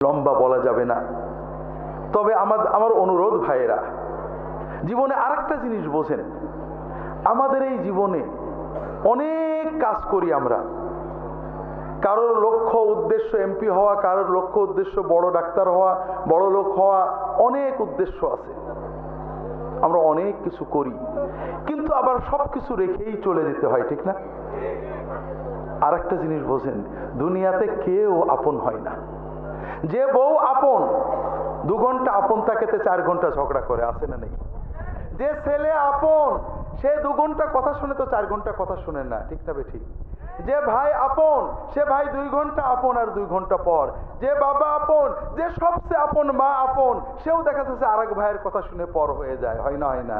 লম্বা বলা যাবে না, তবে আমার অনুরোধ ভাইয়েরা, জীবনে আরেকটা জিনিস বোঝেন, আমাদের এই জীবনে অনেক কাজ করি আমরা। কারোর লক্ষ্য উদ্দেশ্য এমপি হওয়া, কারোর লক্ষ্য উদ্দেশ্য বড় ডাক্তার হওয়া, বড় লোক হওয়া, অনেক উদ্দেশ্য আছে। আমরা অনেক কিছু করি, কিন্তু আবার সবকিছু রেখেই চলে যেতে হয়, ঠিক না? আর একটা জিনিস বোঝেন, দুনিয়াতে কেউ আপন হয় না। যে বউ আপন, 2 ঘন্টা আপন থাকেতে 4 ঘন্টা ঝগড়া করে, আছে না নেই? যে ছেলে আপন, সে 2 ঘন্টা কথা শুনে তো 4 ঘন্টা কথা শুনে না, ঠিক না ঠিক? যে ভাই আপন, সে ভাই 2 ঘন্টা আপন আর 2 ঘন্টা পর। যে বাবা আপন, যে সবচেয়ে আপন মা আপন, সেও দেখা যাচ্ছে আরেক ভাইয়ের কথা শুনে পর হয়ে যায়, হয় না? হয় না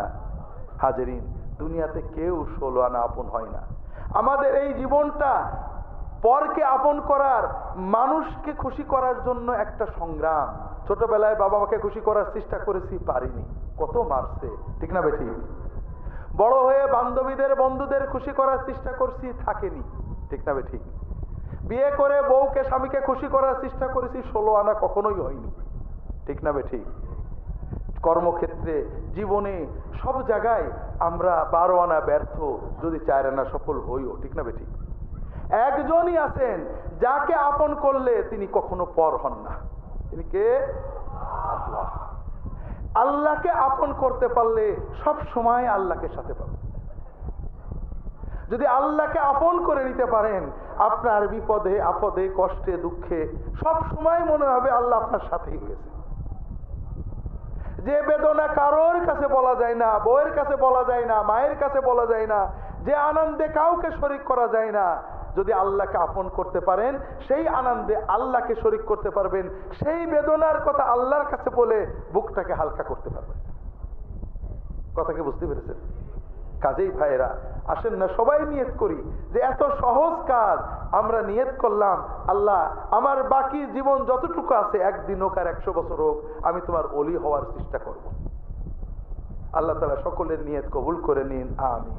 হাজেরিন? দুনিয়াতে কেউ 16 আনা আপন হয় না। আমাদের এই জীবনটা পরকে আপন করার, মানুষকে খুশি করার জন্য একটা সংগ্রাম। ছোটবেলায় বাবা মাকে খুশি করার চেষ্টা করেছি, পারিনি, কত মারছে, ঠিক না বেঠি? বড় হয়ে বান্ধবীদের বন্ধুদের খুশি করার চেষ্টা করছি, থাকেনি, ঠিক না বেঠি? বিয়ে করে বউকে স্বামীকে খুশি করার চেষ্টা করেছি, 16 আনা কখনোই হয়নি, ঠিক না বেঠি? কর্মক্ষেত্রে, জীবনে, সব জায়গায় আমরা 12 আনা ব্যর্থ, যদি 4 আনা সফল হইও, ঠিক না বেঠি? একজনই আছেন যাকে আপন করলে তিনি কখনো পর হন না, তিনি কে? আল্লাহ। আল্লাহকে আপন করতে পারলে সব সময় আল্লাহকে সাথে পাবেন। যদি আল্লাহকে আপন করে নিতে পারেন, আপনার বিপদে আপদে কষ্টে দুঃখে সব সময় মনে হবে আল্লাহ আপনার সাথেই রয়েছে। যে বেদনা কারোর কাছে বলা যায় না, বউয়ের কাছে বলা যায় না, মায়ের কাছে বলা যায় না, যে আনন্দে কাউকে শরীক করা যায় না, যদি আল্লাহকে আপন করতে পারেন, সেই আনন্দে আল্লাহকে শরীক করতে পারবেন, সেই বেদনার কথা আল্লাহর কাছে বলে বুকটাকে হালকা করতে পারবেন। কথাকে বুঝতে পেরেছেন? কাজেই ভাইয়েরা, আসেন না সবাই নিয়ত করি যে এত সহজ কাজ আমরা নিয়ত করলাম, আল্লাহ আমার বাকি জীবন যতটুকু আছে, 1 দিন হোক আর 100 বছর হোক, আমি তোমার ওলি হওয়ার চেষ্টা করব। আল্লাহ তাআলা সকলের নিয়ত কবুল করে নিন, আমিন।